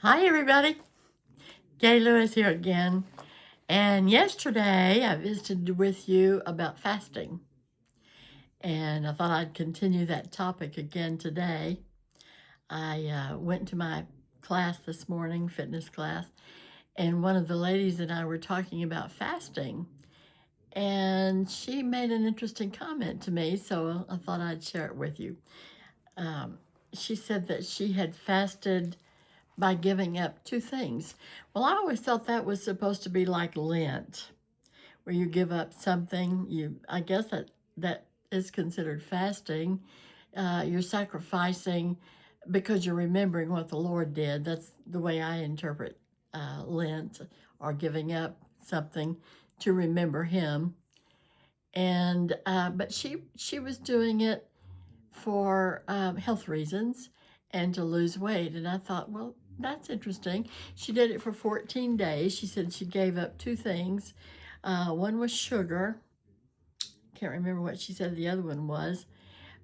Hi, everybody. Gay Lewis here again. And yesterday I visited with you about fasting. And I thought I'd continue that topic again today. I went to my class this morning, fitness class, and one of the ladies and I were talking about fasting. And she made an interesting comment to me, so I thought I'd share it with you. She said that she had fasted by giving up two things. Well, I always thought that was supposed to be like Lent, where you give up something. I guess that is considered fasting. You're sacrificing because you're remembering what the Lord did. That's the way I interpret Lent, or giving up something to remember Him. And but she was doing it for health reasons and to lose weight. And I thought, well, that's interesting. She did it for 14 days. She said she gave up two things. One was sugar. Can't remember what she said the other one was.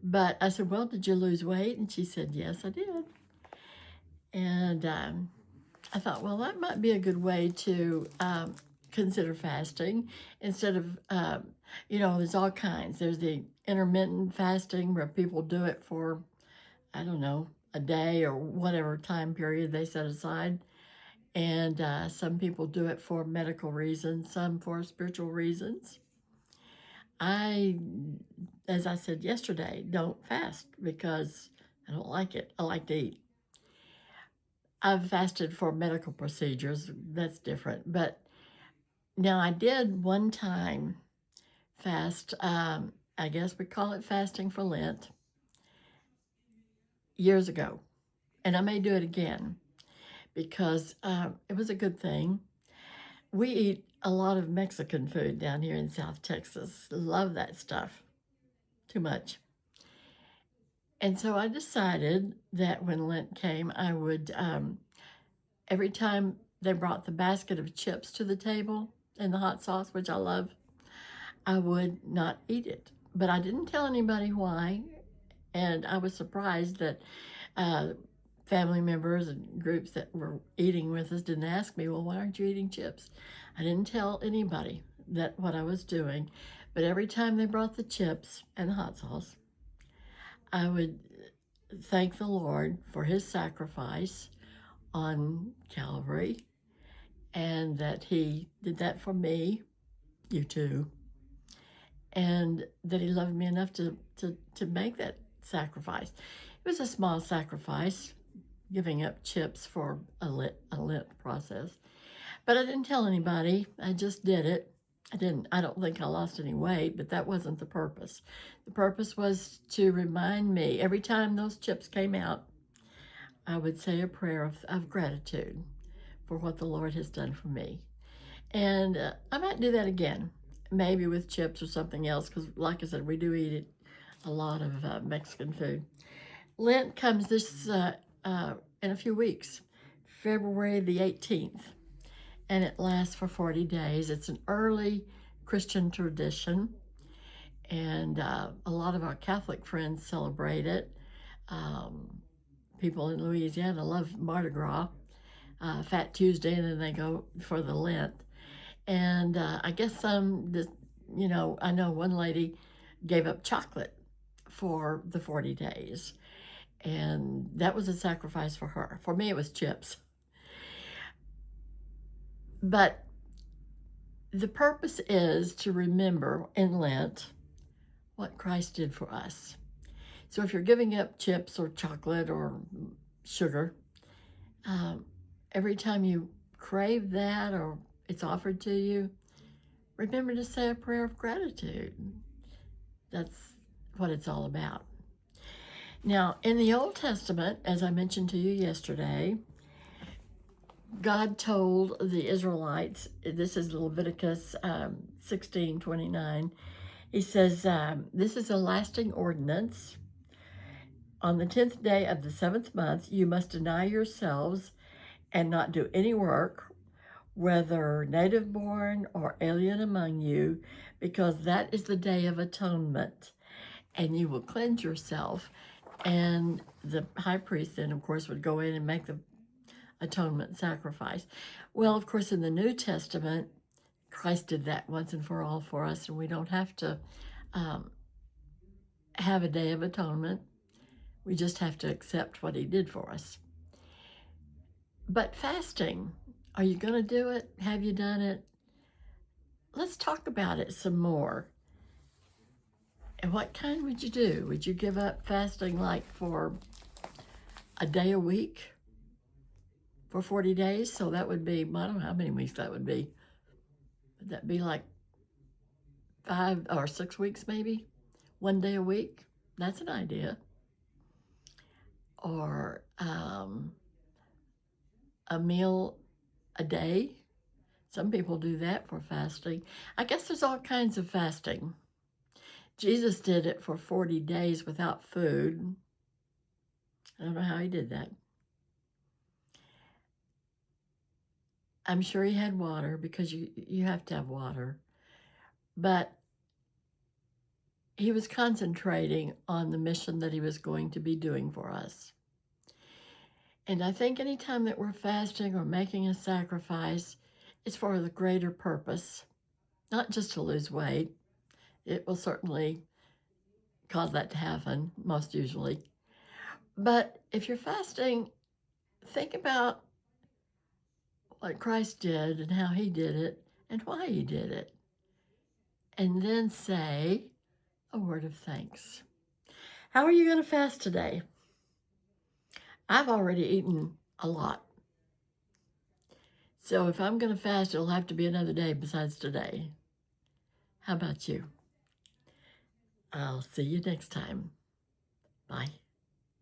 But I said, well, did you lose weight? And she said, yes, I did. And I thought, well, that might be a good way to consider fasting instead of, there's all kinds. There's the intermittent fasting where people do it for, I don't know, a day or whatever time period they set aside. And some people do it for medical reasons, some for spiritual reasons. I, as I said yesterday, don't fast because I don't like it. I like to eat. I've fasted for medical procedures. That's different. But now I did one time fast. I guess we call it fasting for Lent, years ago. And I may do it again because it was a good thing. We eat a lot of Mexican food down here in South Texas. Love that stuff. Too much. And so I decided that when Lent came, I would, every time they brought the basket of chips to the table and the hot sauce, which I love, I would not eat it. But I didn't tell anybody why. And I was surprised that family members and groups that were eating with us didn't ask me, well, why aren't you eating chips? I didn't tell anybody that what I was doing. But every time they brought the chips and the hot sauce, I would thank the Lord for His sacrifice on Calvary, and that He did that for me, you too, and that He loved me enough to make that sacrifice. It was a small sacrifice, giving up chips for a Lent process. But I didn't tell anybody. I just did it. I don't think I lost any weight, but that wasn't the purpose. The purpose was to remind me every time those chips came out, I would say a prayer of gratitude for what the Lord has done for me. And I might do that again, maybe with chips or something else, because like I said, we do eat a lot of Mexican food. Lent comes this in a few weeks, February the 18th, and it lasts for 40 days. It's an early Christian tradition, and a lot of our Catholic friends celebrate it. People in Louisiana love Mardi Gras, Fat Tuesday, and then they go for the Lent. And I guess some, I know one lady gave up chocolate for the 40 days. And that was a sacrifice for her. For me, it was chips. But the purpose is to remember in Lent what Christ did for us. So if you're giving up chips or chocolate or sugar, every time you crave that or it's offered to you, remember to say a prayer of gratitude. That's what it's all about. Now, in the Old Testament, as I mentioned to you yesterday, God told the Israelites, this is Leviticus 16:29, He says, this is a lasting ordinance. On the 10th day of the 7th month, you must deny yourselves and not do any work, whether native born or alien among you, because that is the day of atonement, and you will cleanse yourself. And the high priest then, of course, would go in and make the atonement sacrifice. Well, of course, in the New Testament, Christ did that once and for all for us, and we don't have to have a Day of Atonement. We just have to accept what he did for us. But fasting, are you going to do it? Have you done it? Let's talk about it some more. And what kind would you do? Would you give up fasting like for a day a week for 40 days? So that would be, I don't know how many weeks that would be. Would that be like 5 or 6 weeks maybe? 1 day a week? That's an idea. Or a meal a day. Some people do that for fasting. I guess there's all kinds of fasting. Jesus did it for 40 days without food. I don't know how he did that. I'm sure he had water because you have to have water. But he was concentrating on the mission that he was going to be doing for us. And I think anytime that we're fasting or making a sacrifice, it's for the greater purpose, not just to lose weight. It will certainly cause that to happen, most usually. But if you're fasting, think about what Christ did and how he did it and why he did it. And then say a word of thanks. How are you going to fast today? I've already eaten a lot. So if I'm going to fast, it'll have to be another day besides today. How about you? I'll see you next time. Bye.